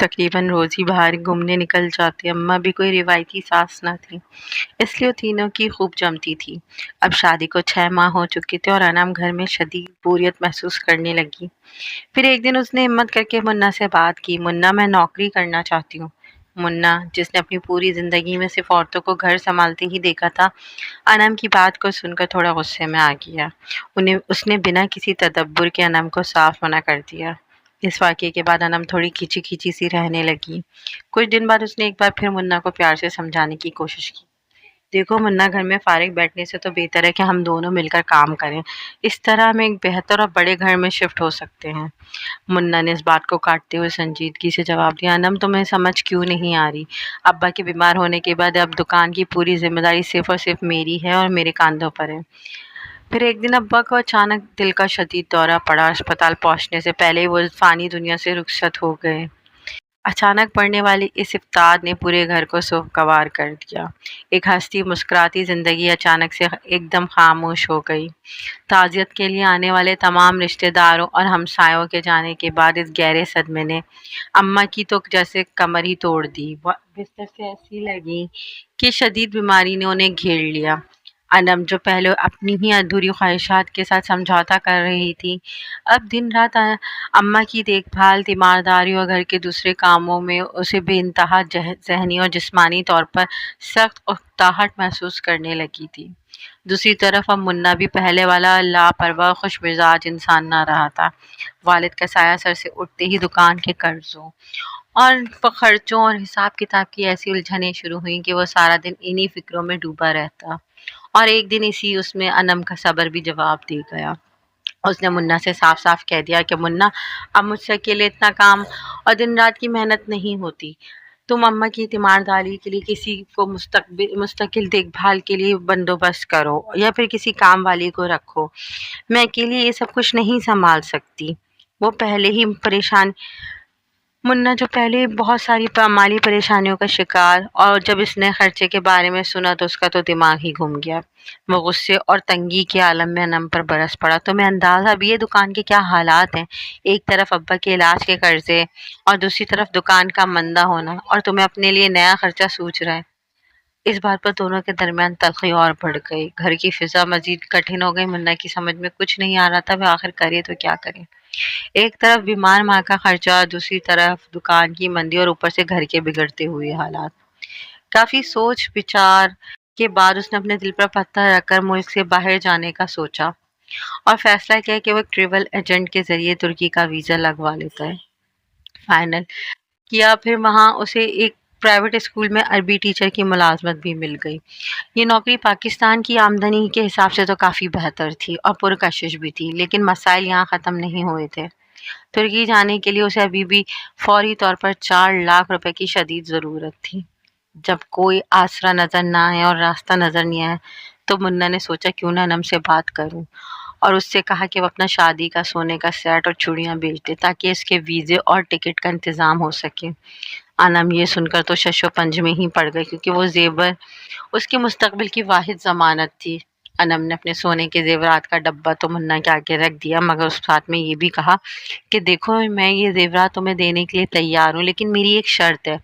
تقریباً روز ہی باہر گھومنے نکل جاتے، اماں بھی کوئی روایتی ساس نہ تھی، اس لیے وہ تینوں کی خوب جمتی تھی۔ اب شادی کو 6 ماہ ہو چکے تھے اور انم گھر میں شدید بوریت محسوس کرنے لگی۔ پھر ایک دن اس نے ہمت کر کے منا سے بات کی، منا میں نوکری کرنا چاہتی ہوں۔ منا جس نے اپنی پوری زندگی میں صرف عورتوں کو گھر سنبھالتے ہی دیکھا تھا، انم کی بات کو سن کر تھوڑا غصے میں آ گیا۔ اس نے بنا کسی تدبر کے انم کو صاف منع کر دیا۔ اس واقعے کے بعد انم تھوڑی کھچی کھچی سی رہنے لگی۔ کچھ دن بعد اس نے ایک بار پھر منا کو پیار سے سمجھانے کی کوشش کی۔ دیکھو منا، گھر میں فارغ بیٹھنے سے تو بہتر ہے کہ ہم دونوں مل کر کام کریں، اس طرح ہم ایک بہتر اور بڑے گھر میں شفٹ ہو سکتے ہیں۔ منا نے اس بات کو کاٹتے ہوئے سنجیدگی سے جواب دیا، انم تمہیں سمجھ کیوں نہیں آ رہی؟ ابا کے بیمار ہونے کے بعد اب دکان کی پوری ذمہ داری صرف اور صرف میری ہے اور میرے کاندھوں پر ہے۔ پھر ایک دن ابا کو اچانک دل کا شدید دورہ پڑا، اسپتال پہنچنے سے پہلے ہی وہ فانی دنیا سے رخصت ہو گئے۔ اچانک پڑنے والی اس افتاد نے پورے گھر کو سوگوار کر دیا۔ ایک ہنستی مسکراتی زندگی اچانک سے ایک دم خاموش ہو گئی۔ تعزیت کے لیے آنے والے تمام رشتہ داروں اور ہمسایوں کے جانے کے بعد اس گہرے صدمے نے اماں کی تو جیسے کمر ہی توڑ دی۔ وہ بستر سے ایسی لگی کہ شدید بیماری نے انہیں گھیر لیا۔ انم جو پہلے اپنی ہی ادھوری خواہشات کے ساتھ سمجھوتا کر رہی تھی، اب دن رات اماں کی دیکھ بھال، تیمارداری اور گھر کے دوسرے کاموں میں اسے بے انتہا ذہنی اور جسمانی طور پر سخت اکتاہٹ محسوس کرنے لگی تھی۔ دوسری طرف اب منا بھی پہلے والا لاپرواہ خوش مزاج انسان نہ رہا تھا۔ والد کا سایہ سر سے اٹھتے ہی دکان کے قرضوں اور خرچوں اور حساب کتاب کی ایسی الجھنیں شروع ہوئیں کہ وہ سارا دن انہی فکروں میں ڈوبا رہتا۔ اور ایک دن اس میں انم کا صبر بھی جواب دے گیا۔ اس نے منا سے صاف صاف کہہ دیا کہ منا، اب مجھ سے اکیلے اتنا کام اور دن رات کی محنت نہیں ہوتی۔ تم اماں کی تیمارداری کے لیے کسی کو مستقل دیکھ بھال کے لیے بندوبست کرو یا پھر کسی کام والی کو رکھو۔ میں اکیلے یہ سب کچھ نہیں سنبھال سکتی۔ وہ پہلے ہی پریشان منا جو پہلے بہت ساری مالی پریشانیوں کا شکار، اور جب اس نے خرچے کے بارے میں سنا تو اس کا تو دماغ ہی گھوم گیا۔ وہ غصے اور تنگی کے عالم میں انم پر برس پڑا۔ تمہیں اندازہ بھی ہے دکان کے کیا حالات ہیں؟ ایک طرف ابا کے علاج کے قرضے اور دوسری طرف دکان کا مندہ ہونا، اور تمہیں اپنے لیے نیا خرچہ سوچ رہا ہے۔ اس بات پر دونوں کے درمیان تلخی اور بڑھ گئی۔ گھر کی فضا مزید کٹھن ہو گئی۔ منا کی سمجھ میں کچھ نہیں آ رہا تھا وہ آخر کرے تو کیا کرے۔ ایک طرف بیمار ماں کا خرچہ، دوسری طرف دکان کی مندی اور اوپر سے گھر کے بگڑتے ہوئے حالات۔ کافی سوچ بچار کے بعد اس نے اپنے دل پر پتھر رکھ کر ملک سے باہر جانے کا سوچا اور فیصلہ کیا کہ وہ ایک ٹریول ایجنٹ کے ذریعے ترکی کا ویزا لگوا لیتا ہے۔ فائنل کیا۔ پھر وہاں اسے ایک پرائیویٹ اسکول میں عربی ٹیچر کی ملازمت بھی مل گئی۔ یہ نوکری پاکستان کی آمدنی کے حساب سے تو کافی بہتر تھی اور پرکشش بھی تھی، لیکن مسائل یہاں ختم نہیں ہوئے تھے۔ ترکی جانے کے لیے اسے ابھی بھی فوری طور پر 4 لاکھ روپے کی شدید ضرورت تھی۔ جب کوئی آسرا نظر نہ آئے اور راستہ نظر نہیں آیا تو منا نے سوچا کیوں نہ انم سے بات کروں اور اس سے کہا کہ وہ اپنا شادی کا سونے کا سیٹ اور چوڑیاں بیچ دے تاکہ اس کے ویزے اور ٹکٹ کا انتظام ہو سکے۔ انم یہ سن کر تو شش و پنج میں ہی پڑ گئی، کیونکہ وہ زیور اس کے مستقبل کی واحد ضمانت تھی۔ انم نے اپنے سونے کے زیورات کا ڈبہ تو منا کے آگے رکھ دیا، مگر اس ساتھ میں یہ بھی کہا کہ دیکھو میں یہ زیورات تمہیں دینے کے لیے تیار ہوں، لیکن میری ایک شرط ہے،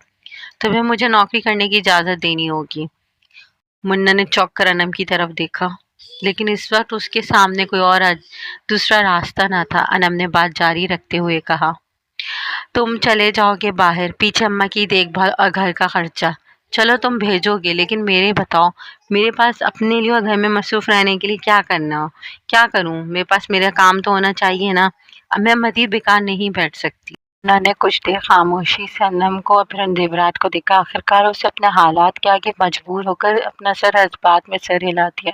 تمہیں مجھے نوکری کرنے کی اجازت دینی ہوگی۔ منا نے چونک کر انم کی طرف دیکھا، لیکن اس وقت اس کے سامنے کوئی اور دوسرا راستہ نہ تھا۔ انم نے بات جاری رکھتے ہوئے کہا، تم چلے جاؤ گے باہر، پیچھے اماں کی دیکھ بھال اور گھر کا خرچہ چلو تم بھیجو گے، لیکن میرے بتاؤ میرے پاس اپنے لیے اور گھر میں مصروف رہنے کے لیے کیا کرنا ہو؟ کیا کروں؟ میرے پاس میرا کام تو ہونا چاہیے نا، اب میں مزید بیکار نہیں بیٹھ سکتی۔ انہوں نے کچھ دیر خاموشی سے انم کو اور پھر ان زیورات کو دیکھا۔ آخرکار اسے اپنے حالات کے آگے مجبور ہو کر اپنا سر اس بات میں سر ہلا دیا۔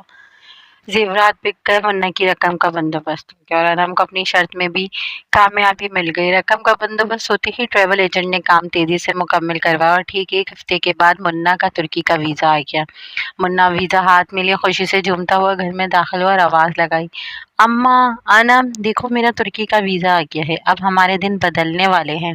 زیورات بک گئے، منا کی رقم کا بندوبست ہو گیا اور انم کو اپنی شرط میں بھی کامیابی مل گئی۔ رقم کا بندوبست ہوتے ہی ٹریول ایجنٹ نے کام تیزی سے مکمل کروایا اور ٹھیک 1 ہفتے کے بعد منا کا ترکی کا ویزا آ گیا۔ منا ویزا ہاتھ میں لیے خوشی سے جھومتا ہوا گھر میں داخل ہوا اور آواز لگائی، اماں، انم، دیکھو میرا ترکی کا ویزا آ گیا ہے، اب ہمارے دن بدلنے والے ہیں۔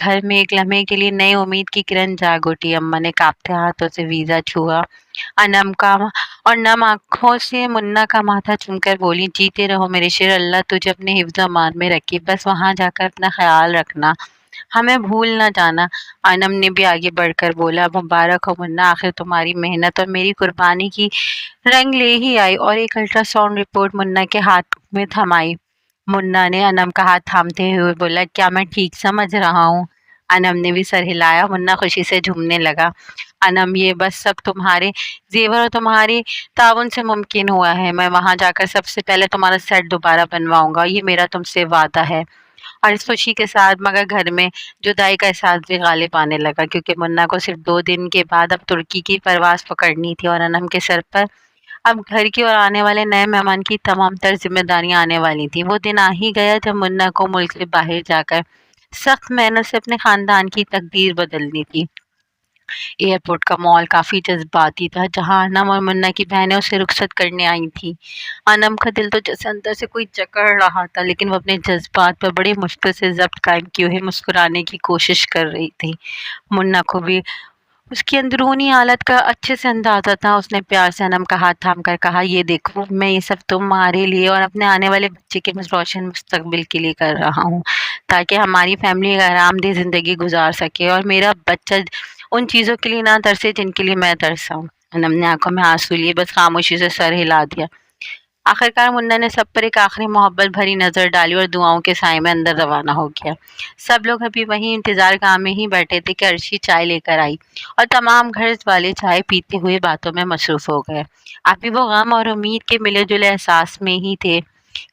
گھر میں ایک لمحے کے لیے نئی امید کی کرن جاگ اٹھی۔ اماں نے کانپتے ہاتھوں سے ویزا چھوا انم کا اور نم آنکھوں سے منا کا ماتھا چوم کر بولی، جیتے رہو میرے شیر، اللہ تجھے اپنے حفظ و امان میں رکھے، بس وہاں جا کر اپنا خیال رکھنا، ہمیں بھول نہ جانا۔ انم نے بھی آگے بڑھ کر بولا، مبارک ہو منا، آخر تمہاری محنت اور میری قربانی کی رنگ لے ہی آئی، اور ایک الٹرا ساؤنڈ رپورٹ منا کے ہاتھ میں تھمائی۔ منا نے انم کا ہاتھ تھامتے ہوئے بولا، کیا میں ٹھیک سمجھ رہا ہوں؟ انم نے بھی سر ہلایا۔ منا خوشی سے جھومنے لگا۔ انم، یہ بس سب تمہارے زیور اور تمہاری تعاون سے ممکن ہوا ہے، میں وہاں جا کر سب سے پہلے تمہارا سیٹ دوبارہ بنواؤں گا، یہ میرا تم سے وعدہ ہے۔ اور اس خوشی کے ساتھ مگر گھر میں جدائی کا احساس بھی غالب آنے لگا، کیونکہ منا کو صرف 2 دن کے بعد اب ترکی کی پرواز پکڑنی تھی، اور انم کے سر پر اب گھر کی اور آنے والے نئے مہمان کی تمام تر ذمہ داریاں آنے والی تھیں۔ وہ دن آ ہی گیا جب منا کو ملک سے باہر جا کر سخت محنت سے اپنے خاندان کی تقدیر بدلنی تھی۔ ایئرپورٹ کا ماحول کافی جذباتی تھا، جہاں انم اور منا کی بہنیں اسے رخصت کرنے آئی تھیں۔ انم کا دل تو جیسے اندر سے کوئی جکڑ رہا تھا، لیکن وہ اپنے جذبات پر بڑی مشکل سے ضبط قائم کیے ہوئے مسکرانے کی کوشش کر رہی تھی۔ منا کو بھی اس کی اندرونی حالت کا اچھے سے اندازہ تھا۔ اس نے پیار سے انم کا ہاتھ تھام کر کہا، یہ دیکھو، میں یہ سب تمہارے لیے اور اپنے آنے والے بچے کے روشن مستقبل کے لیے کر رہا ہوں، تاکہ ہماری فیملی ایک آرام دہ زندگی گزار سکے اور میرا بچہ ان چیزوں کے لیے نہ ترسے جن کے لیے میں ترسا ہوں۔ انم نے آنکھوں میں آنسو لیے بس خاموشی سے سر ہلا دیا۔ آخرکار منا نے سب پر ایک آخری محبت بھری نظر ڈالی اور دعاؤں کے سائے میں اندر روانہ ہو گیا۔ سب لوگ ابھی وہیں انتظار گاہ میں ہی بیٹھے تھے کہ عرشی چائے لے کر آئی، اور تمام گھر والے چائے پیتے ہوئے باتوں میں مصروف ہو گئے۔ ابھی وہ غم اور امید کے ملے جلے احساس میں ہی تھے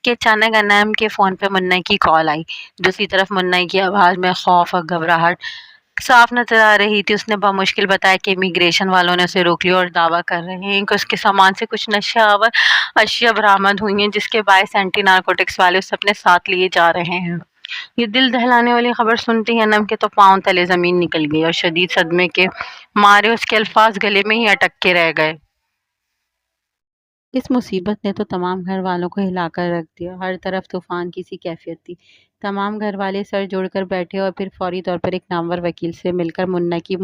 کہ اچانک انم کے فون پہ منا کی کال آئی۔ دوسری طرف منا کی آواز میں خوف اور گھبراہٹ صاف نظر آ رہی تھی۔ اس نے بمشکل بتایا کہ امیگریشن والوں نے اسے روک لیا اور دعویٰ کر رہے ہیں کہ اس کے سامان سے کچھ نشہ آور اشیاء برآمد ہوئی ہیں، جس کے باعث اینٹی نارکوٹکس والے اسے اپنے ساتھ لیے جا رہے ہیں۔ یہ دل دہلانے والی خبر سنتے ہی انم کے تو پاؤں تلے زمین نکل گئی، اور شدید صدمے کے مارے اس کے الفاظ گلے میں ہی اٹک کے رہ گئے۔ اس مصیبت نے تو تمام گھر والوں کو ہلا کر رکھ دیا۔ ہر طرف طوفان کی سی کیفیت تھی۔ تمام گھر والے سر جوڑ کر بیٹھے اور پھر فوری طور پر ایک نامور وکیل سے مل کر منا کی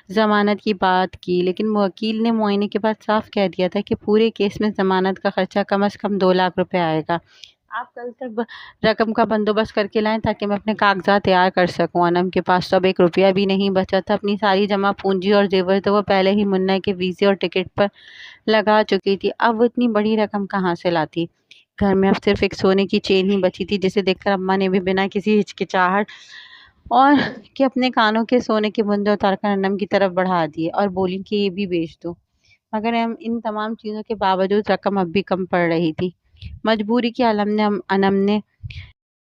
ضمانت کی بات کی، لیکن وکیل نے معائنے کے بعد صاف کہہ دیا تھا کہ پورے کیس میں ضمانت کا خرچہ کم از کم 2 لاکھ روپے آئے گا۔ آپ کل تک رقم کا بندوبست کر کے لائیں تاکہ میں اپنے کاغذات تیار کر سکوں۔ انم کے پاس تو اب 1 روپیہ بھی نہیں بچا تھا۔ اپنی ساری جمع پونجی اور زیور تو وہ پہلے ہی منا کے ویزے اور ٹکٹ پر لگا چکی تھی، اب وہ اتنی بڑی رقم کہاں سے لاتی؟ گھر میں اب صرف ایک سونے کی چین ہی بچی تھی، جسے دیکھ کر اماں نے بھی بنا کسی ہچکچاہٹ اور کہ اپنے کانوں کے سونے کے بندے اتار کر انم کی طرف بڑھا دیے اور بولی کہ یہ بھی بیچ دو۔ مگر ان تمام چیزوں کے باوجود رقم اب بھی کم پڑ رہی تھی۔ مجبوری کے عالم نے انم نے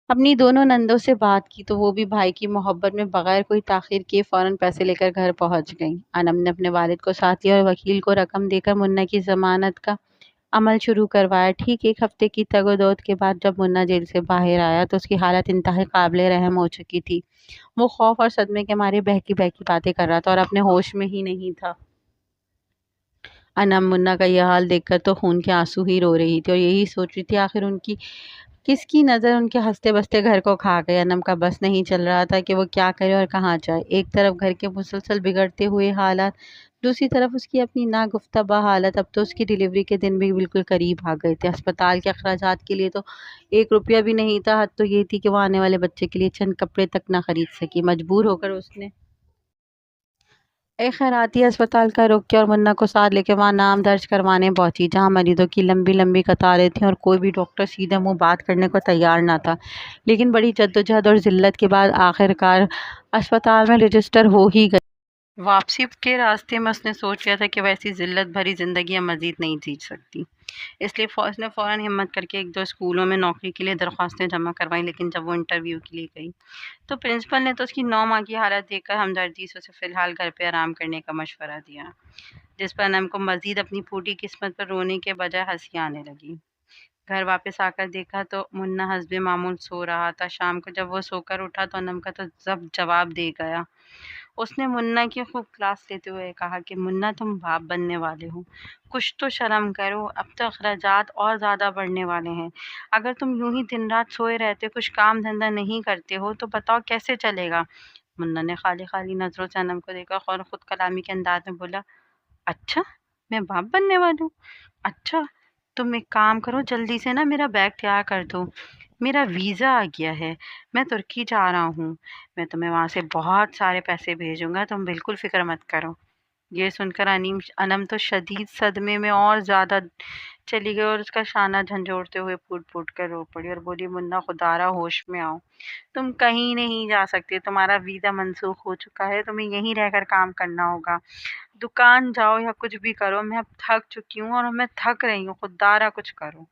اپنی دونوں نندوں سے بات کی تو وہ بھی بھائی کی محبت میں بغیر کوئی تاخیر کیے فوراً پیسے لے کر گھر پہنچ گئیں۔ انم نے اپنے والد کو ساتھ لیا اور وکیل کو رقم دے کر منا کی ضمانت کا عمل شروع کروایا۔ ٹھیک 1 ہفتے کی تگ و دود کے بعد جب منا جیل سے باہر آیا تو اس کی حالت انتہائی قابل رحم ہو چکی تھی۔ وہ خوف اور صدمے کے مارے بہکی بہکی باتیں کر رہا تھا اور اپنے ہوش میں ہی نہیں تھا۔ انم منا کا یہ حال دیکھ کر تو خون کے آنسو ہی رو رہی تھی اور یہی سوچ رہی تھی آخر ان کی کس کی نظر ان کے ہنستے بستے گھر کو کھا گئی۔ انم کا بس نہیں چل رہا تھا کہ وہ کیا کرے اور کہاں جائے۔ ایک طرف گھر کے مسلسل بگڑتے ہوئے حالات، دوسری طرف اس کی اپنی ناگفتہ حالت۔ اب تو اس کی ڈیلیوری کے دن بھی بالکل قریب آ گئے تھے۔ اسپتال کے اخراجات کے لیے تو 1 روپیہ بھی نہیں تھا۔ حد تو یہ تھی کہ وہ آنے والے بچے کے لیے چند کپڑے تک نہ خرید سکی۔ مجبور ہو کر اس نے ایک خیراتی اسپتال کا رخ کیا اور منا کو ساتھ لے کے وہاں نام درج کروانے پہنچی، جہاں مریضوں کی لمبی لمبی قطاریں تھیں اور کوئی بھی ڈاکٹر سیدھے منہ بات کرنے کو تیار نہ تھا۔ لیکن بڑی جدوجہد اور ذلت کے بعد آخرکار اسپتال میں رجسٹر ہو ہی گئی۔ واپسی کے راستے میں اس نے سوچ لیا تھا کہ وہ ایسی ذلت بھری زندگیاں مزید نہیں جی سکتی، اس لیے اس نے فوراً ہمت کر کے 1 2 اسکولوں میں نوکری کے لیے درخواستیں جمع کروائیں۔ لیکن جب وہ انٹرویو کے لیے گئی تو پرنسپل نے تو اس کی 9 ماہ کی حالت دیکھ کر ہمدردی سے اسے فی الحال گھر پہ آرام کرنے کا مشورہ دیا، جس پر انم کو مزید اپنی پھوٹی قسمت پر رونے کے بجائے ہنسی آنے لگی۔ گھر واپس آ کر دیکھا تو منا حسب معمول سو رہا تھا۔ شام کو جب وہ سو کر اٹھا تو انم کا تو جواب دے گیا۔ اس نے منا کی خوب کلاس لیتے ہوئے کہا کہ منا تم باپ بننے والے ہو، کچھ تو شرم کرو، اب تو اخراجات اور زیادہ بڑھنے والے ہیں۔ اگر تم یوں ہی دن رات سوئے رہتے کچھ کام دھندہ نہیں کرتے ہو تو بتاؤ کیسے چلے گا؟ منا نے خالی خالی نظروں سے انم کو دیکھا اور خود کلامی کے انداز میں بولا، اچھا میں باپ بننے والا ہوں؟ اچھا تم ایک کام کرو، جلدی سے نا میرا بیگ تیار کر دو، میرا ویزا آ گیا ہے، میں ترکی جا رہا ہوں، میں تمہیں وہاں سے بہت سارے پیسے بھیجوں گا، تم بالکل فکر مت کرو۔ یہ سن کر انم تو شدید صدمے میں اور زیادہ چلی گئی اور اس کا شانہ جھنجھوڑتے ہوئے پھوٹ پھوٹ کر رو پڑی اور بولی، منا خدارا ہوش میں آؤ، تم کہیں نہیں جا سکتے، تمہارا ویزا منسوخ ہو چکا ہے، تمہیں یہیں رہ کر کام کرنا ہوگا، دکان جاؤ یا کچھ بھی کرو، میں اب تھک چکی ہوں اور میں تھک رہی ہوں، خدارا کچھ کرو۔